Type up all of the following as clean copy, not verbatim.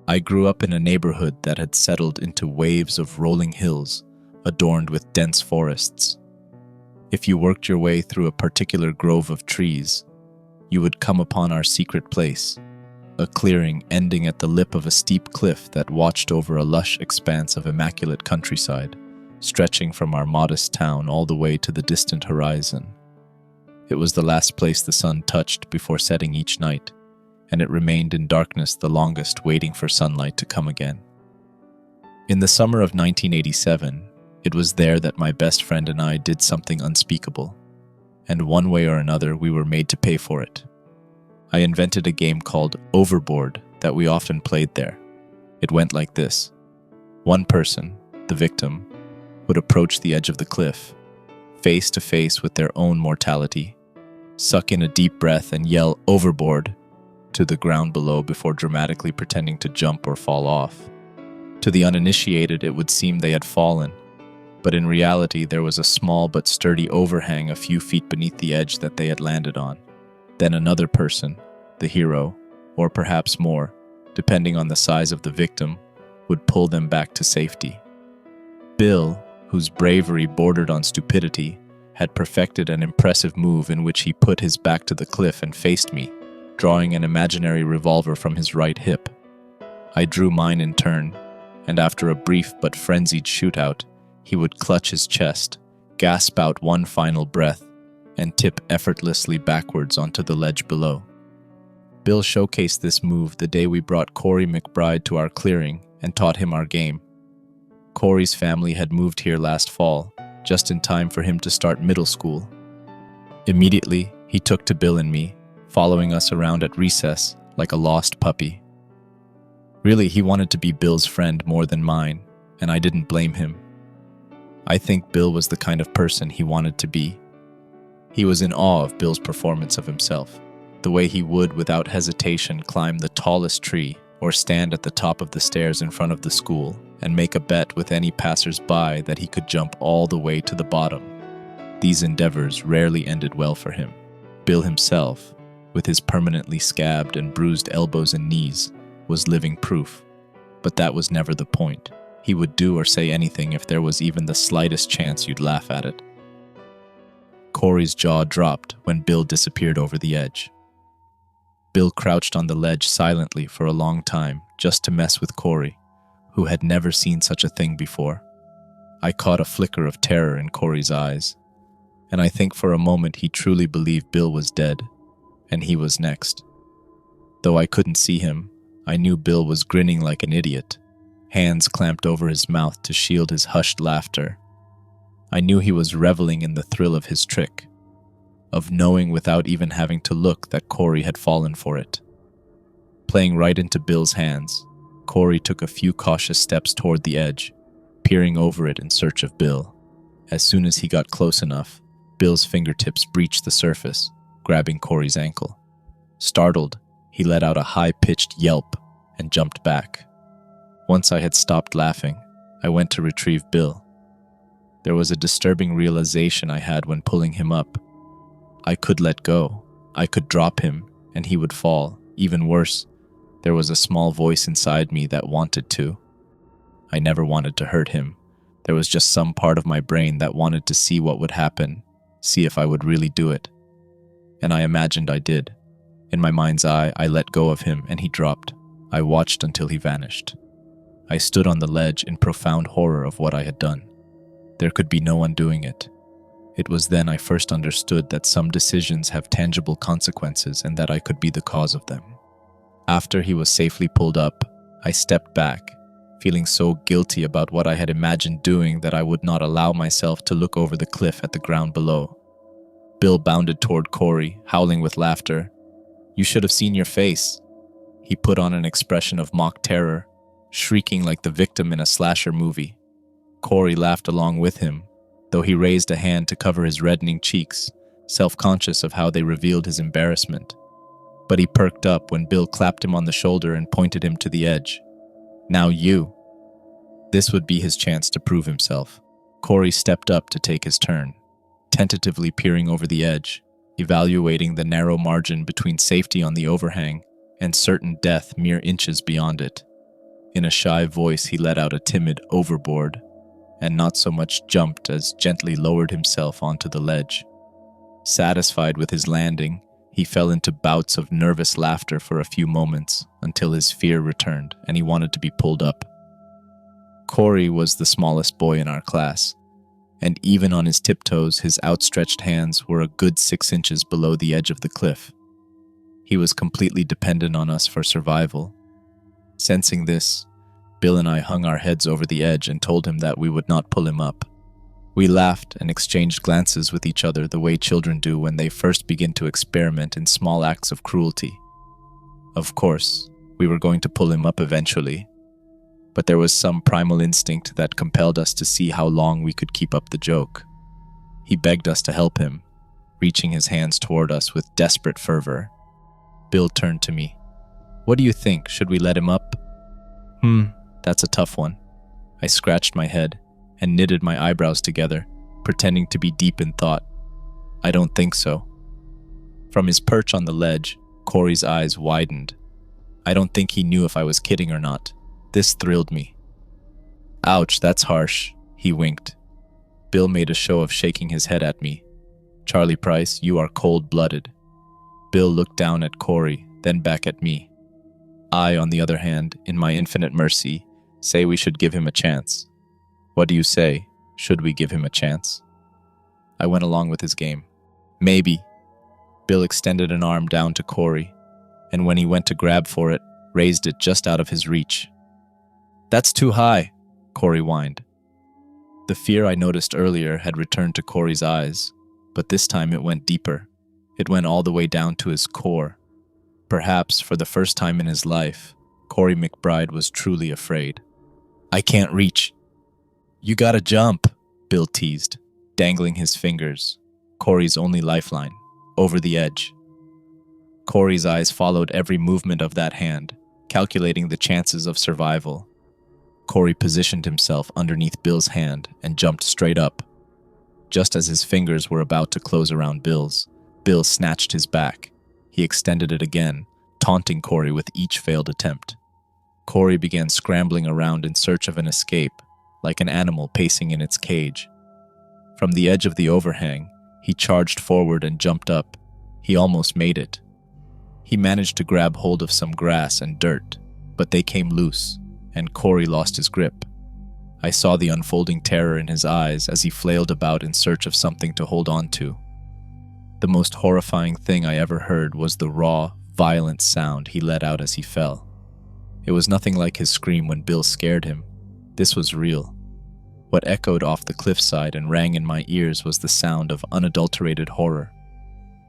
I grew up in a neighborhood that had settled into waves of rolling hills adorned with dense forests. If you worked your way through a particular grove of trees, you would come upon our secret place, a clearing ending at the lip of a steep cliff that watched over a lush expanse of immaculate countryside, stretching from our modest town all the way to the distant horizon. It was the last place the sun touched before setting each night, and it remained in darkness the longest, waiting for sunlight to come again. In the summer of 1987, it was there that my best friend and I did something unspeakable, and one way or another we were made to pay for it. I invented a game called Overboard that we often played there. It went like this. One person, the victim, would approach the edge of the cliff, face to face with their own mortality, suck in a deep breath and yell "overboard" to the ground below before dramatically pretending to jump or fall off. To the uninitiated, it would seem they had fallen, but in reality there was a small but sturdy overhang a few feet beneath the edge that they had landed on. Then another person, the hero, or perhaps more, depending on the size of the victim, would pull them back to safety. Bill, whose bravery bordered on stupidity, had perfected an impressive move in which he put his back to the cliff and faced me, drawing an imaginary revolver from his right hip. I drew mine in turn, and after a brief but frenzied shootout, he would clutch his chest, gasp out one final breath, and tip effortlessly backwards onto the ledge below. Bill showcased this move the day we brought Corey McBride to our clearing and taught him our game. Corey's family had moved here last fall, just in time for him to start middle school. Immediately, he took to Bill and me, following us around at recess like a lost puppy. Really, he wanted to be Bill's friend more than mine, and I didn't blame him. I think Bill was the kind of person he wanted to be. He was in awe of Bill's performance of himself, the way he would, without hesitation, climb the tallest tree or stand at the top of the stairs in front of the school and make a bet with any passers-by that he could jump all the way to the bottom. These endeavors rarely ended well for him. Bill himself, with his permanently scabbed and bruised elbows and knees, was living proof. But that was never the point. He would do or say anything if there was even the slightest chance you'd laugh at it. Corey's jaw dropped when Bill disappeared over the edge. Bill crouched on the ledge silently for a long time just to mess with Corey, who had never seen such a thing before. I caught a flicker of terror in Corey's eyes, and I think for a moment he truly believed Bill was dead, and he was next. Though I couldn't see him, I knew Bill was grinning like an idiot, hands clamped over his mouth to shield his hushed laughter. I knew he was reveling in the thrill of his trick, of knowing without even having to look that Corey had fallen for it. Playing right into Bill's hands, Corey took a few cautious steps toward the edge, peering over it in search of Bill. As soon as he got close enough, Bill's fingertips breached the surface, grabbing Corey's ankle. Startled, he let out a high-pitched yelp and jumped back. Once I had stopped laughing, I went to retrieve Bill. There was a disturbing realization I had when pulling him up. I could let go. I could drop him, and he would fall. Even worse, there was a small voice inside me that wanted to. I never wanted to hurt him. There was just some part of my brain that wanted to see what would happen, see if I would really do it. And I imagined I did. In my mind's eye, I let go of him, and he dropped. I watched until he vanished. I stood on the ledge in profound horror of what I had done. There could be no undoing it. It was then I first understood that some decisions have tangible consequences and that I could be the cause of them. After he was safely pulled up, I stepped back, feeling so guilty about what I had imagined doing that I would not allow myself to look over the cliff at the ground below. Bill bounded toward Corey, howling with laughter. "You should have seen your face." He put on an expression of mock terror, shrieking like the victim in a slasher movie. Corey laughed along with him, though he raised a hand to cover his reddening cheeks, self-conscious of how they revealed his embarrassment. But he perked up when Bill clapped him on the shoulder and pointed him to the edge. "Now you." This would be his chance to prove himself. Corey stepped up to take his turn, tentatively peering over the edge, evaluating the narrow margin between safety on the overhang and certain death mere inches beyond it. In a shy voice, he let out a timid overboard, and not so much jumped as gently lowered himself onto the ledge. Satisfied with his landing, he fell into bouts of nervous laughter for a few moments until his fear returned and he wanted to be pulled up. Corey was the smallest boy in our class, and even on his tiptoes, his outstretched hands were a good 6 inches below the edge of the cliff. He was completely dependent on us for survival. Sensing this, Bill and I hung our heads over the edge and told him that we would not pull him up. We laughed and exchanged glances with each other the way children do when they first begin to experiment in small acts of cruelty. Of course, we were going to pull him up eventually, but there was some primal instinct that compelled us to see how long we could keep up the joke. He begged us to help him, reaching his hands toward us with desperate fervor. Bill turned to me. "What do you think? Should we let him up?" That's a tough one." I scratched my head and knitted my eyebrows together, pretending to be deep in thought. "I don't think so." From his perch on the ledge, Corey's eyes widened. I don't think he knew if I was kidding or not. This thrilled me. "Ouch, that's harsh," he winked. Bill made a show of shaking his head at me. "Charlie Price, you are cold-blooded." Bill looked down at Corey, then back at me. I, on the other hand, in my infinite mercy, say we should give him a chance. What do you say? Should we give him a chance? I went along with his game. "Maybe." Bill extended an arm down to Corey, and when he went to grab for it, raised it just out of his reach. "That's too high," Corey whined. The fear I noticed earlier had returned to Corey's eyes, but this time it went deeper. It went all the way down to his core. Perhaps for the first time in his life, Corey McBride was truly afraid. "I can't reach." "You gotta jump," Bill teased, dangling his fingers, Corey's only lifeline, over the edge. Corey's eyes followed every movement of that hand, calculating the chances of survival. Corey positioned himself underneath Bill's hand and jumped straight up. Just as his fingers were about to close around Bill's, Bill snatched his back. He extended it again, taunting Corey with each failed attempt. Corey began scrambling around in search of an escape, like an animal pacing in its cage. From the edge of the overhang, he charged forward and jumped up. He almost made it. He managed to grab hold of some grass and dirt, but they came loose, and Corey lost his grip. I saw the unfolding terror in his eyes as he flailed about in search of something to hold on to. The most horrifying thing I ever heard was the raw, violent sound he let out as he fell. It was nothing like his scream when Bill scared him. This was real. What echoed off the cliffside and rang in my ears was the sound of unadulterated horror.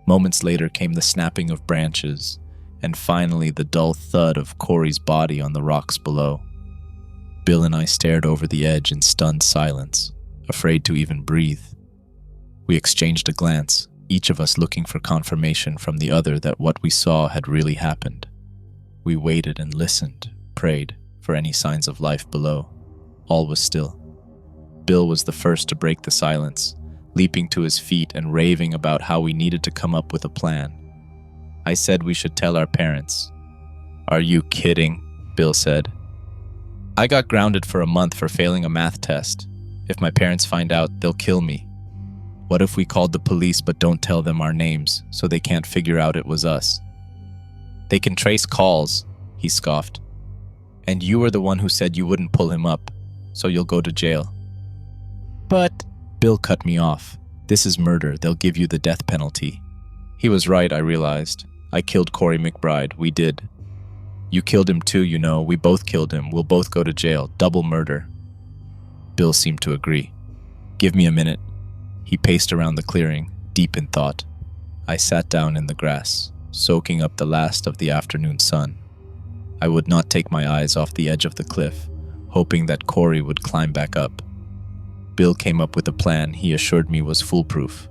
Moments later came the snapping of branches, and finally the dull thud of Corey's body on the rocks below. Bill and I stared over the edge in stunned silence, afraid to even breathe. We exchanged a glance, each of us looking for confirmation from the other that what we saw had really happened. We waited and listened, prayed for any signs of life below. All was still. Bill was the first to break the silence, leaping to his feet and raving about how we needed to come up with a plan. I said we should tell our parents. "Are you kidding?" Bill said. "I got grounded for a month for failing a math test. If my parents find out, they'll kill me. What if we called the police but don't tell them our names so they can't figure out it was us?" "They can trace calls," he scoffed. "And you were the one who said you wouldn't pull him up, so you'll go to jail." "But," Bill cut me off, "this is murder. They'll give you the death penalty." He was right, I realized. I killed Corey McBride. We did. "You killed him too, you know. We both killed him. We'll both go to jail. Double murder." Bill seemed to agree. "Give me a minute." He paced around the clearing, deep in thought. I sat down in the grass, soaking up the last of the afternoon sun. I would not take my eyes off the edge of the cliff, hoping that Corey would climb back up. Bill came up with a plan he assured me was foolproof.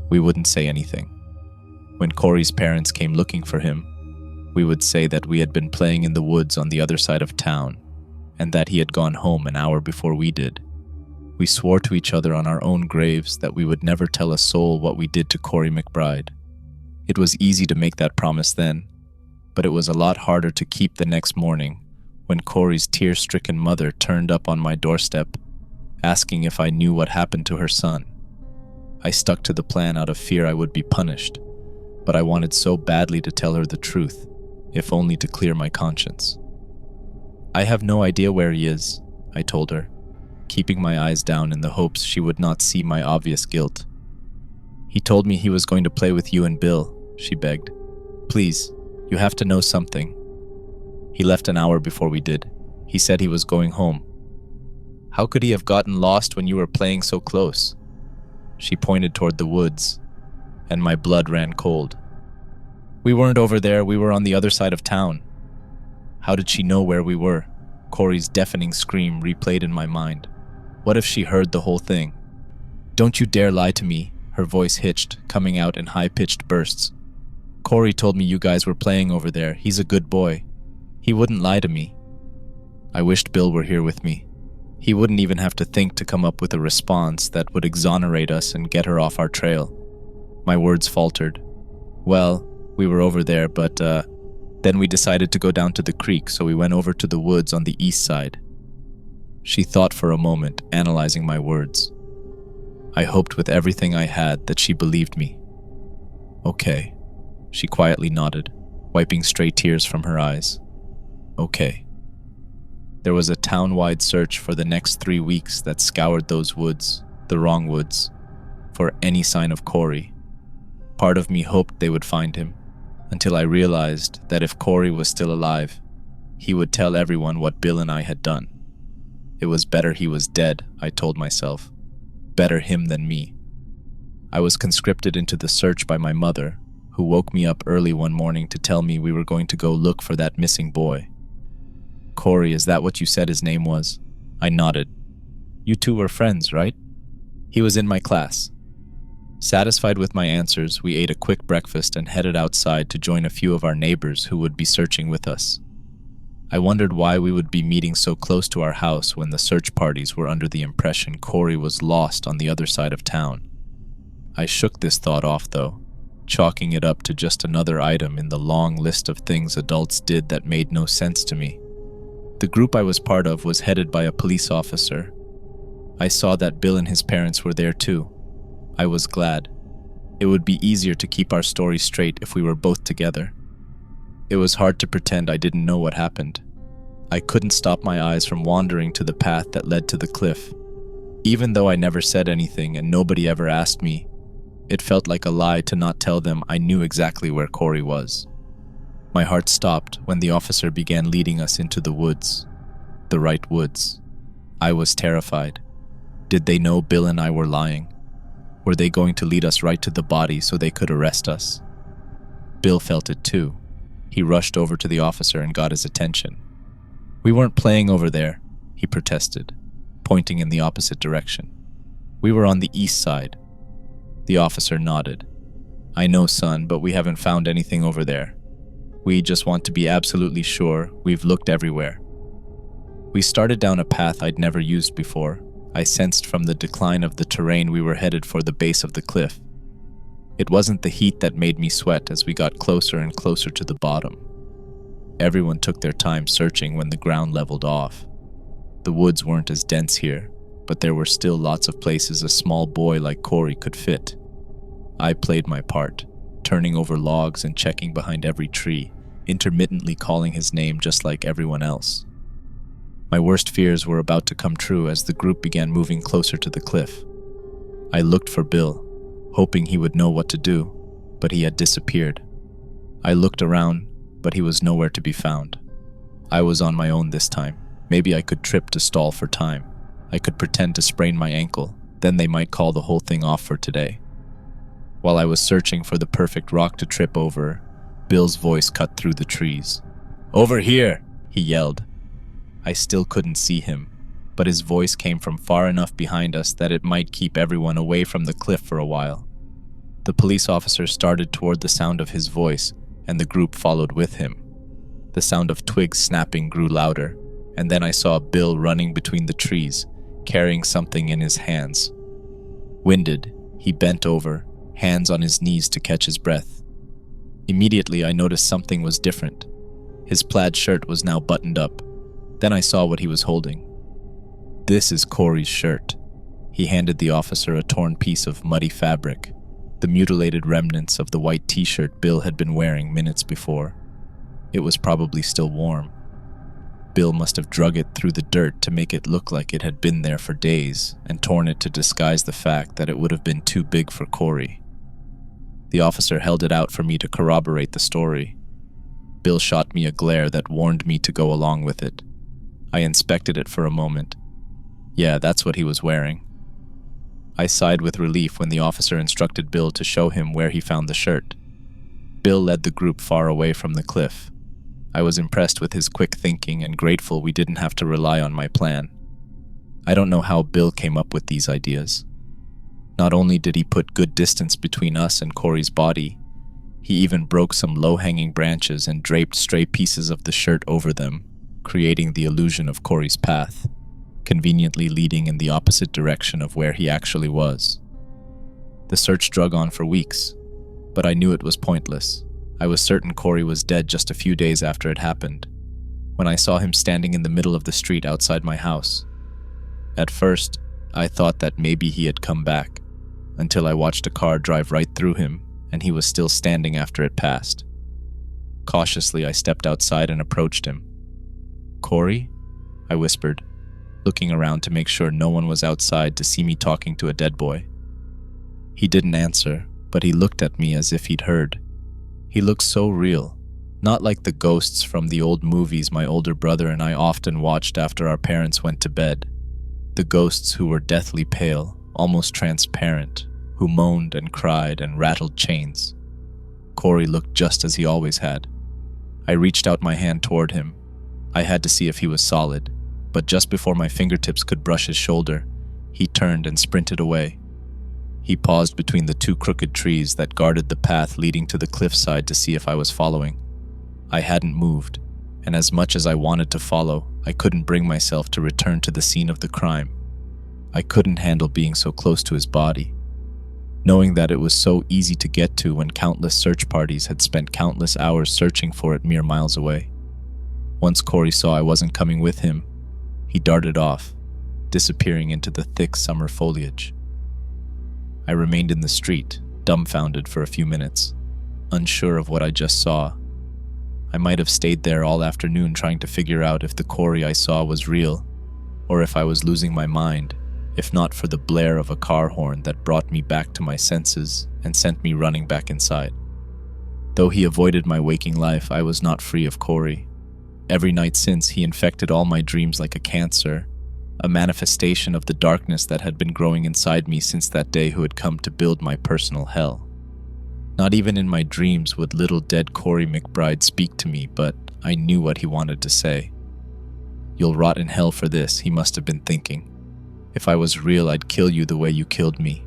We wouldn't say anything. When Corey's parents came looking for him, we would say that we had been playing in the woods on the other side of town, and that he had gone home an hour before we did. We swore to each other on our own graves that we would never tell a soul what we did to Corey McBride. It was easy to make that promise then, but it was a lot harder to keep the next morning, when Corey's tear-stricken mother turned up on my doorstep, asking if I knew what happened to her son. I stuck to the plan out of fear I would be punished, but I wanted so badly to tell her the truth, if only to clear my conscience. "I have no idea where he is," I told her, keeping my eyes down in the hopes she would not see my obvious guilt. "He told me he was going to play with you and Bill," she begged. "Please, you have to know something." "He left an hour before we did. He said he was going home." "How could he have gotten lost when you were playing so close?" She pointed toward the woods, and my blood ran cold. "We weren't over there, we were on the other side of town." How did she know where we were? Corey's deafening scream replayed in my mind. What if she heard the whole thing? "Don't you dare lie to me," her voice hitched, coming out in high-pitched bursts. "Corey told me you guys were playing over there. He's a good boy. He wouldn't lie to me." I wished Bill were here with me. He wouldn't even have to think to come up with a response that would exonerate us and get her off our trail. My words faltered. "Well, we were over there, but then we decided to go down to the creek, so we went over to the woods on the east side." She thought for a moment, analyzing my words. I hoped with everything I had that she believed me. "Okay," she quietly nodded, wiping stray tears from her eyes. "Okay." There was a town-wide search for the next 3 weeks that scoured those woods, the wrong woods, for any sign of Corey. Part of me hoped they would find him, until I realized that if Corey was still alive, he would tell everyone what Bill and I had done. It was better he was dead, I told myself. Better him than me. I was conscripted into the search by my mother, who woke me up early one morning to tell me we were going to go look for that missing boy. "Corey, is that what you said his name was?" I nodded. "You two were friends, right?" "He was in my class." Satisfied with my answers, we ate a quick breakfast and headed outside to join a few of our neighbors who would be searching with us. I wondered why we would be meeting so close to our house when the search parties were under the impression Corey was lost on the other side of town. I shook this thought off, though, chalking it up to just another item in the long list of things adults did that made no sense to me. The group I was part of was headed by a police officer. I saw that Bill and his parents were there too. I was glad. It would be easier to keep our story straight if we were both together. It was hard to pretend I didn't know what happened. I couldn't stop my eyes from wandering to the path that led to the cliff. Even though I never said anything and nobody ever asked me, it felt like a lie to not tell them I knew exactly where Corey was. My heart stopped when the officer began leading us into the woods. The right woods. I was terrified. Did they know Bill and I were lying? Were they going to lead us right to the body so they could arrest us? Bill felt it too. He rushed over to the officer and got his attention. "We weren't playing over there," he protested, pointing in the opposite direction. "We were on the east side." The officer nodded. "I know, son, but we haven't found anything over there. We just want to be absolutely sure. We've looked everywhere." We started down a path I'd never used before. I sensed from the decline of the terrain we were headed for the base of the cliff. It wasn't the heat that made me sweat as we got closer and closer to the bottom. Everyone took their time searching when the ground leveled off. The woods weren't as dense here, but there were still lots of places a small boy like Corey could fit. I played my part, turning over logs and checking behind every tree, intermittently calling his name just like everyone else. My worst fears were about to come true as the group began moving closer to the cliff. I looked for Bill, hoping he would know what to do, but he had disappeared. I looked around, but he was nowhere to be found. I was on my own this time. Maybe I could trip to stall for time. I could pretend to sprain my ankle, then they might call the whole thing off for today. While I was searching for the perfect rock to trip over, Bill's voice cut through the trees. "Over here!" he yelled. I still couldn't see him, but his voice came from far enough behind us that it might keep everyone away from the cliff for a while. The police officer started toward the sound of his voice, and the group followed with him. The sound of twigs snapping grew louder, and then I saw Bill running between the trees, carrying something in his hands. Winded, he bent over, hands on his knees to catch his breath. Immediately I noticed something was different. His plaid shirt was now buttoned up. Then I saw what he was holding. "This is Corey's shirt." He handed the officer a torn piece of muddy fabric, the mutilated remnants of the white t-shirt Bill had been wearing minutes before. It was probably still warm. Bill must have drug it through the dirt to make it look like it had been there for days and torn it to disguise the fact that it would have been too big for Corey. The officer held it out for me to corroborate the story. Bill shot me a glare that warned me to go along with it. I inspected it for a moment. Yeah, that's what he was wearing. I sighed with relief when the officer instructed Bill to show him where he found the shirt. Bill led the group far away from the cliff. I was impressed with his quick thinking and grateful we didn't have to rely on my plan. I don't know how Bill came up with these ideas. Not only did he put good distance between us and Corey's body, he even broke some low-hanging branches and draped stray pieces of the shirt over them, creating the illusion of Corey's path, conveniently leading in the opposite direction of where he actually was. The search drug on for weeks, but I knew it was pointless. I was certain Corey was dead just a few days after it happened, when I saw him standing in the middle of the street outside my house. At first, I thought that maybe he had come back, until I watched a car drive right through him, and he was still standing after it passed. Cautiously, I stepped outside and approached him. "Corey?" I whispered, looking around to make sure no one was outside to see me talking to a dead boy. He didn't answer, but he looked at me as if he'd heard. He looked so real, not like the ghosts from the old movies my older brother and I often watched after our parents went to bed. The ghosts who were deathly pale, almost transparent, who moaned and cried and rattled chains. Corey looked just as he always had. I reached out my hand toward him. I had to see if he was solid, but just before my fingertips could brush his shoulder, he turned and sprinted away. He paused between the two crooked trees that guarded the path leading to the cliffside to see if I was following. I hadn't moved, and as much as I wanted to follow, I couldn't bring myself to return to the scene of the crime. I couldn't handle being so close to his body, knowing that it was so easy to get to when countless search parties had spent countless hours searching for it mere miles away. Once Corey saw I wasn't coming with him, he darted off, disappearing into the thick summer foliage. I remained in the street, dumbfounded for a few minutes, unsure of what I just saw. I might have stayed there all afternoon trying to figure out if the Corey I saw was real, or if I was losing my mind, if not for the blare of a car horn that brought me back to my senses and sent me running back inside. Though he avoided my waking life, I was not free of Corey. Every night since, he infected all my dreams like a cancer, a manifestation of the darkness that had been growing inside me since that day who had come to build my personal hell. Not even in my dreams would little dead Corey McBride speak to me, but I knew what he wanted to say. "You'll rot in hell for this," he must have been thinking. "If I was real, I'd kill you the way you killed me."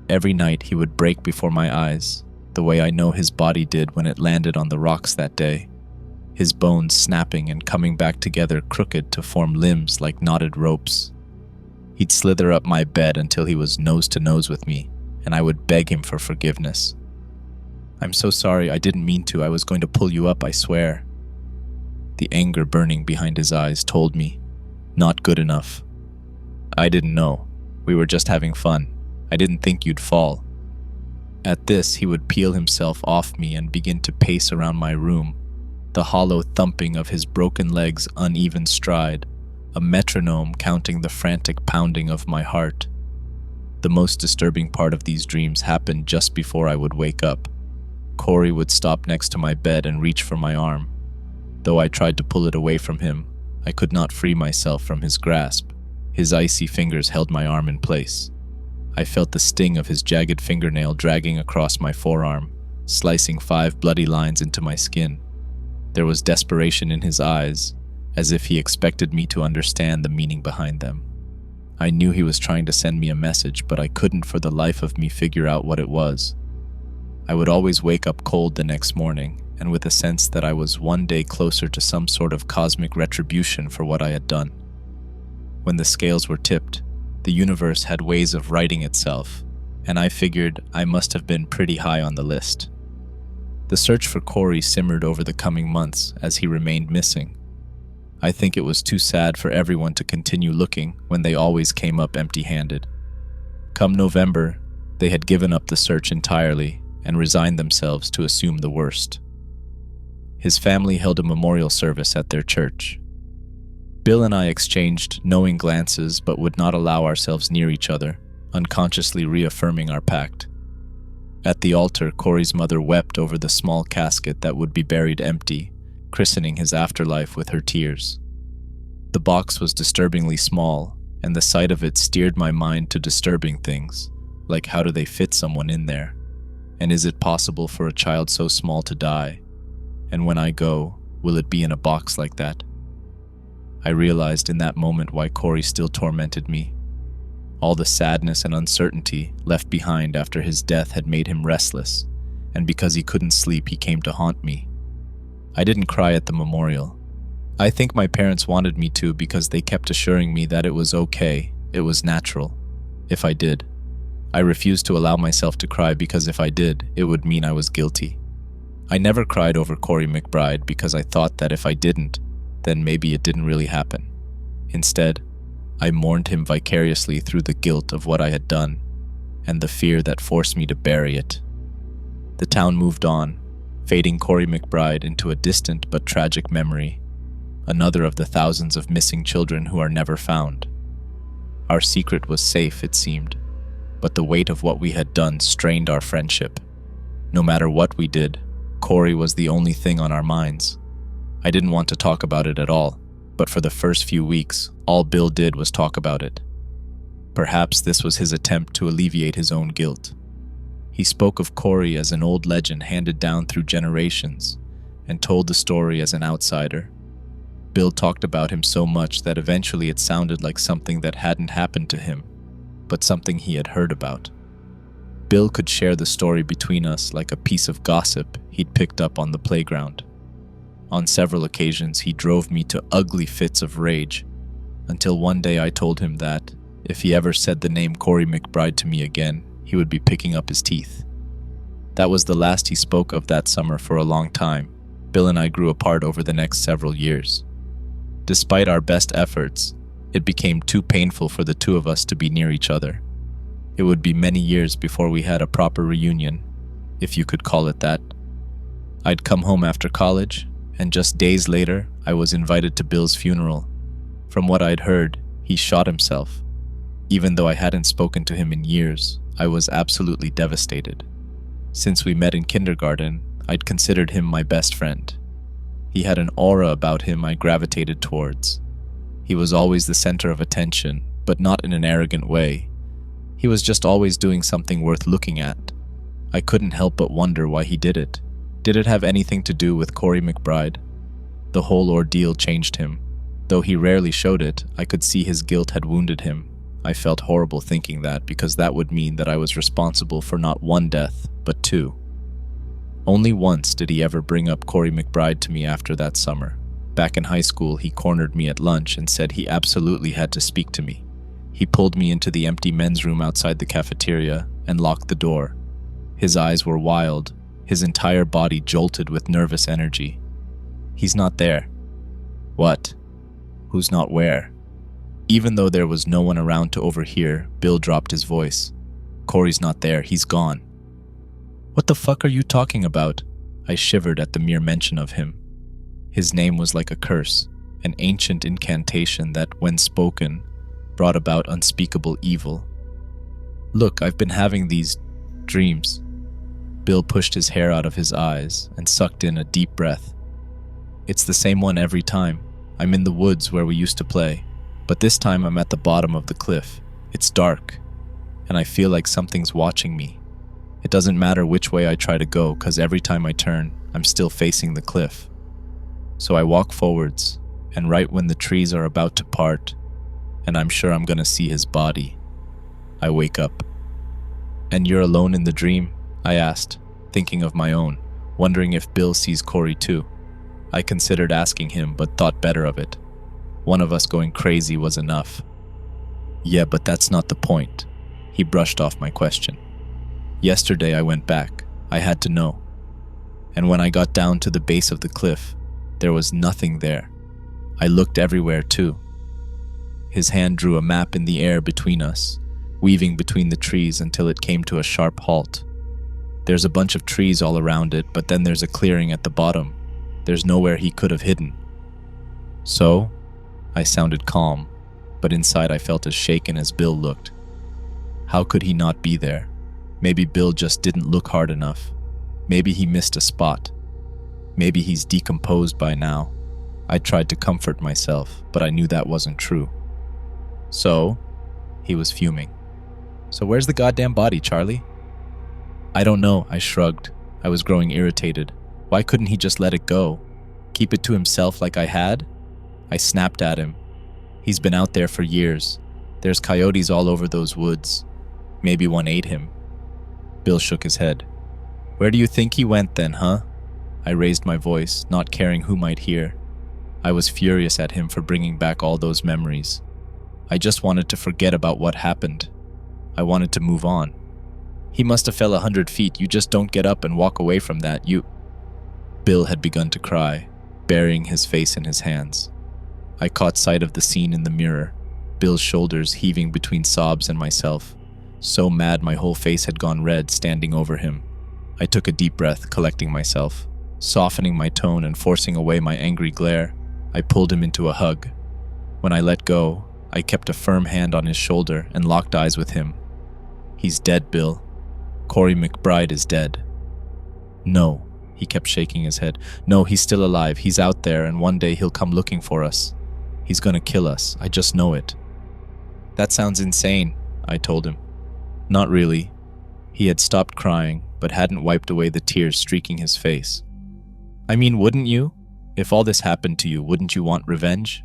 Every night he would break before my eyes, the way I know his body did when it landed on the rocks that day, his bones snapping and coming back together crooked to form limbs like knotted ropes. He'd slither up my bed until he was nose to nose with me, and I would beg him for forgiveness. "I'm so sorry, I didn't mean to. I was going to pull you up, I swear." The anger burning behind his eyes told me, "Not good enough." "I didn't know. We were just having fun. I didn't think you'd fall." At this, he would peel himself off me and begin to pace around my room, the hollow thumping of his broken legs' uneven stride, a metronome counting the frantic pounding of my heart. The most disturbing part of these dreams happened just before I would wake up. Corey would stop next to my bed and reach for my arm. Though I tried to pull it away from him, I could not free myself from his grasp. His icy fingers held my arm in place. I felt the sting of his jagged fingernail dragging across my forearm, slicing 5 bloody lines into my skin. There was desperation in his eyes, as if he expected me to understand the meaning behind them. I knew he was trying to send me a message, but I couldn't for the life of me figure out what it was. I would always wake up cold the next morning, and with a sense that I was one day closer to some sort of cosmic retribution for what I had done. When the scales were tipped, the universe had ways of righting itself, and I figured I must have been pretty high on the list. The search for Corey simmered over the coming months as he remained missing. I think it was too sad for everyone to continue looking when they always came up empty-handed. Come November, they had given up the search entirely and resigned themselves to assume the worst. His family held a memorial service at their church. Bill and I exchanged knowing glances but would not allow ourselves near each other, unconsciously reaffirming our pact. At the altar, Corey's mother wept over the small casket that would be buried empty, christening his afterlife with her tears. The box was disturbingly small, and the sight of it steered my mind to disturbing things, like how do they fit someone in there? And is it possible for a child so small to die? And when I go, will it be in a box like that? I realized in that moment why Corey still tormented me. All the sadness and uncertainty left behind after his death had made him restless, and because he couldn't sleep, he came to haunt me. I didn't cry at the memorial. I think my parents wanted me to because they kept assuring me that it was okay, it was natural, if I did. I refused to allow myself to cry because if I did, it would mean I was guilty. I never cried over Corey McBride because I thought that if I didn't, then maybe it didn't really happen. Instead, I mourned him vicariously through the guilt of what I had done and the fear that forced me to bury it. The town moved on, fading Corey McBride into a distant but tragic memory, another of the thousands of missing children who are never found. Our secret was safe, it seemed, but the weight of what we had done strained our friendship. No matter what we did, Corey was the only thing on our minds. I didn't want to talk about it at all, but for the first few weeks, all Bill did was talk about it. Perhaps this was his attempt to alleviate his own guilt. He spoke of Corey as an old legend handed down through generations, and told the story as an outsider. Bill talked about him so much that eventually it sounded like something that hadn't happened to him, but something he had heard about. Bill could share the story between us like a piece of gossip he'd picked up on the playground. On several occasions, he drove me to ugly fits of rage, until one day I told him that, if he ever said the name Corey McBride to me again, he would be picking up his teeth. That was the last he spoke of that summer for a long time. Bill and I grew apart over the next several years. Despite our best efforts, it became too painful for the two of us to be near each other. It would be many years before we had a proper reunion, if you could call it that. I'd come home after college, and just days later, I was invited to Bill's funeral. From what I'd heard, he shot himself. Even though I hadn't spoken to him in years, I was absolutely devastated. Since we met in kindergarten, I'd considered him my best friend. He had an aura about him I gravitated towards. He was always the center of attention, but not in an arrogant way. He was just always doing something worth looking at. I couldn't help but wonder why he did it. Did it have anything to do with Corey McBride? The whole ordeal changed him. Though he rarely showed it, I could see his guilt had wounded him. I felt horrible thinking that, because that would mean that I was responsible for not one death, but two. Only once did he ever bring up Corey McBride to me after that summer. Back in high school, he cornered me at lunch and said he absolutely had to speak to me. He pulled me into the empty men's room outside the cafeteria and locked the door. His eyes were wild, his entire body jolted with nervous energy. "He's not there." "What? Who's not where?" Even though there was no one around to overhear, Bill dropped his voice. "Corey's not there, he's gone." "What the fuck are you talking about?" I shivered at the mere mention of him. His name was like a curse, an ancient incantation that, when spoken, brought about unspeakable evil. "Look, I've been having these dreams." Bill pushed his hair out of his eyes and sucked in a deep breath. "It's the same one every time. I'm in the woods where we used to play, but this time I'm at the bottom of the cliff. It's dark, and I feel like something's watching me. It doesn't matter which way I try to go, because every time I turn, I'm still facing the cliff. So I walk forwards, and right when the trees are about to part, and I'm sure I'm gonna see his body, I wake up." "And you're alone in the dream?" I asked, thinking of my own, wondering if Bill sees Corey too. I considered asking him, but thought better of it. One of us going crazy was enough. "Yeah, but that's not the point." He brushed off my question. "Yesterday I went back. I had to know. And when I got down to the base of the cliff, there was nothing there. I looked everywhere too. His hand drew a map in the air between us, weaving between the trees until it came to a sharp halt. There's a bunch of trees all around it, but then there's a clearing at the bottom. There's nowhere he could have hidden. So, I sounded calm, but inside I felt as shaken as Bill looked. How could he not be there? Maybe Bill just didn't look hard enough. Maybe he missed a spot. Maybe he's decomposed by now. I tried to comfort myself, but I knew that wasn't true. So, he was fuming. So where's the goddamn body, Charlie? I don't know, I shrugged. I was growing irritated. Why couldn't he just let it go? Keep it to himself like I had? I snapped at him. He's been out there for years. There's coyotes all over those woods. Maybe one ate him. Bill shook his head. Where do you think he went then, huh? I raised my voice, not caring who might hear. I was furious at him for bringing back all those memories. I just wanted to forget about what happened. I wanted to move on. He must have fell 100 feet. You just don't get up and walk away from that. Bill had begun to cry, burying his face in his hands. I caught sight of the scene in the mirror, Bill's shoulders heaving between sobs and myself. So mad my whole face had gone red standing over him. I took a deep breath, collecting myself. Softening my tone and forcing away my angry glare, I pulled him into a hug. When I let go, I kept a firm hand on his shoulder and locked eyes with him. He's dead, Bill. Corey McBride is dead. No, he kept shaking his head. No, he's still alive. He's out there, and one day he'll come looking for us. He's gonna kill us. I just know it. That sounds insane, I told him. Not really. He had stopped crying, but hadn't wiped away the tears streaking his face. I mean, wouldn't you? If all this happened to you, wouldn't you want revenge?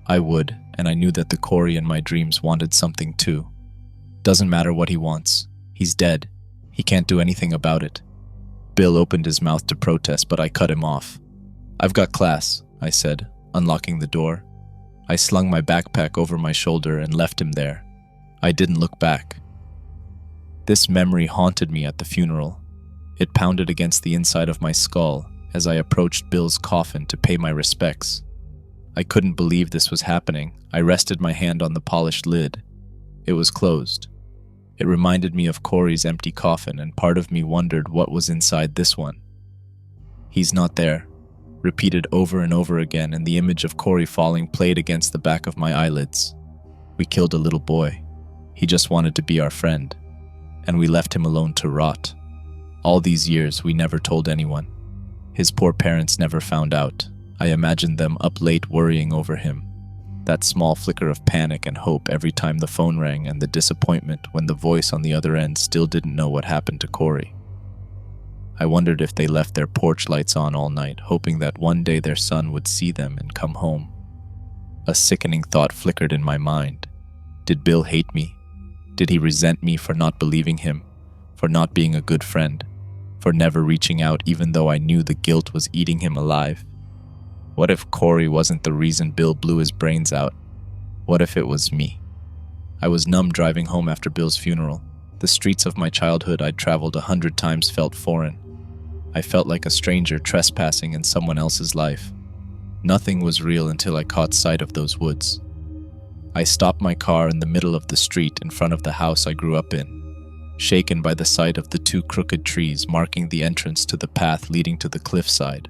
I would, and I knew that the Corey in my dreams wanted something too. Doesn't matter what he wants. He's dead. He can't do anything about it. Bill opened his mouth to protest, but I cut him off. I've got class, I said, unlocking the door. I slung my backpack over my shoulder and left him there. I didn't look back. This memory haunted me at the funeral. It pounded against the inside of my skull as I approached Bill's coffin to pay my respects. I couldn't believe this was happening. I rested my hand on the polished lid. It was closed. It reminded me of Corey's empty coffin, and part of me wondered what was inside this one. He's not there, repeated over and over again, and the image of Corey falling played against the back of my eyelids. We killed a little boy. He just wanted to be our friend, and we left him alone to rot. All these years, we never told anyone. His poor parents never found out. I imagined them up late worrying over him. That small flicker of panic and hope every time the phone rang, and the disappointment when the voice on the other end still didn't know what happened to Corey. I wondered if they left their porch lights on all night, hoping that one day their son would see them and come home. A sickening thought flickered in my mind. Did Bill hate me? Did he resent me for not believing him, for not being a good friend, for never reaching out even though I knew the guilt was eating him alive? What if Corey wasn't the reason Bill blew his brains out? What if it was me? I was numb driving home after Bill's funeral. The streets of my childhood I'd traveled 100 times felt foreign. I felt like a stranger trespassing in someone else's life. Nothing was real until I caught sight of those woods. I stopped my car in the middle of the street in front of the house I grew up in, shaken by the sight of the two crooked trees marking the entrance to the path leading to the cliffside.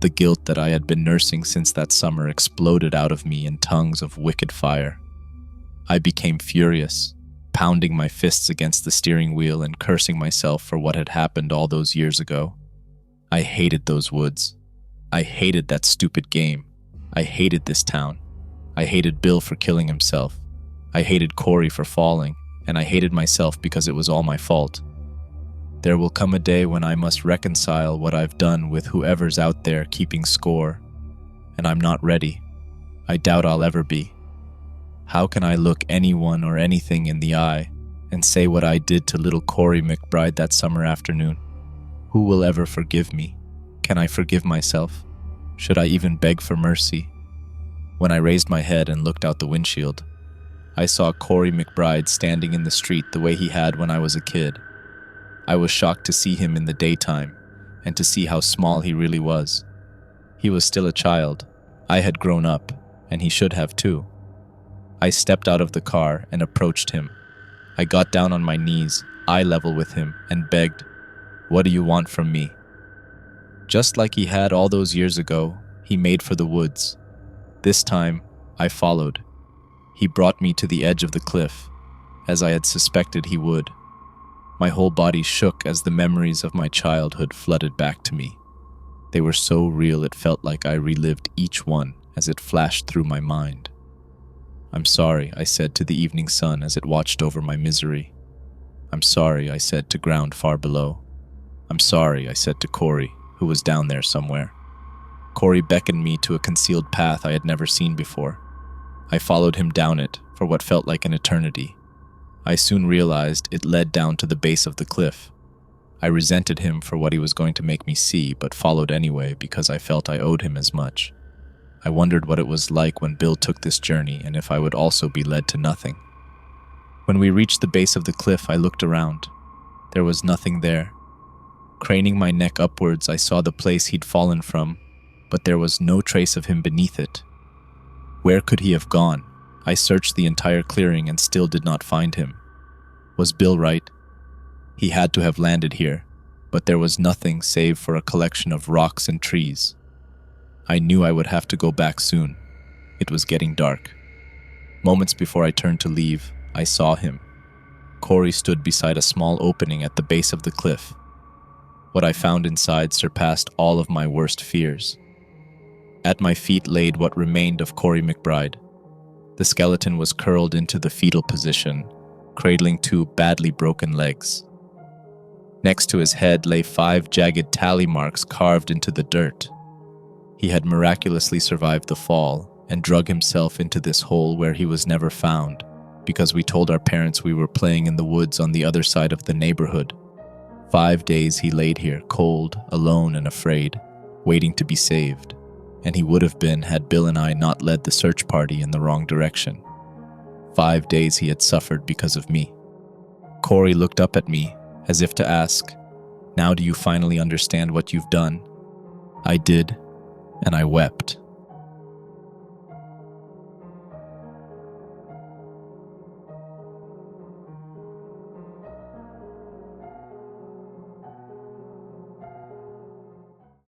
The guilt that I had been nursing since that summer exploded out of me in tongues of wicked fire. I became furious, pounding my fists against the steering wheel and cursing myself for what had happened all those years ago. I hated those woods. I hated that stupid game. I hated this town. I hated Bill for killing himself. I hated Corey for falling, and I hated myself because it was all my fault. There will come a day when I must reconcile what I've done with whoever's out there keeping score, and I'm not ready. I doubt I'll ever be. How can I look anyone or anything in the eye and say what I did to little Corey McBride that summer afternoon? Who will ever forgive me? Can I forgive myself? Should I even beg for mercy? When I raised my head and looked out the windshield, I saw Corey McBride standing in the street the way he had when I was a kid. I was shocked to see him in the daytime and to see how small he really was. He was still a child, I had grown up, and he should have too. I stepped out of the car and approached him. I got down on my knees, eye level with him, and begged, "What do you want from me?" Just like he had all those years ago, he made for the woods. This time, I followed. He brought me to the edge of the cliff, as I had suspected he would. My whole body shook as the memories of my childhood flooded back to me. They were so real it felt like I relived each one as it flashed through my mind. "I'm sorry," I said to the evening sun as it watched over my misery. "I'm sorry," I said to ground far below. "I'm sorry," I said to Corey, who was down there somewhere. Corey beckoned me to a concealed path I had never seen before. I followed him down it for what felt like an eternity. I soon realized it led down to the base of the cliff. I resented him for what he was going to make me see, but followed anyway because I felt I owed him as much. I wondered what it was like when Bill took this journey and if I would also be led to nothing. When we reached the base of the cliff, I looked around. There was nothing there. Craning my neck upwards, I saw the place he'd fallen from, but there was no trace of him beneath it. Where could he have gone? I searched the entire clearing and still did not find him. Was Bill right? He had to have landed here, but there was nothing save for a collection of rocks and trees. I knew I would have to go back soon. It was getting dark. Moments before I turned to leave, I saw him. Corey stood beside a small opening at the base of the cliff. What I found inside surpassed all of my worst fears. At my feet laid what remained of Corey McBride. The skeleton was curled into the fetal position, cradling two badly broken legs. Next to his head lay 5 jagged tally marks carved into the dirt. He had miraculously survived the fall and drug himself into this hole where he was never found, because we told our parents we were playing in the woods on the other side of the neighborhood. 5 days he laid here, cold, alone, and afraid, waiting to be saved. And he would have been had Bill and I not led the search party in the wrong direction. 5 days he had suffered because of me. Corey looked up at me, as if to ask, "Now do you finally understand what you've done?" I did, and I wept.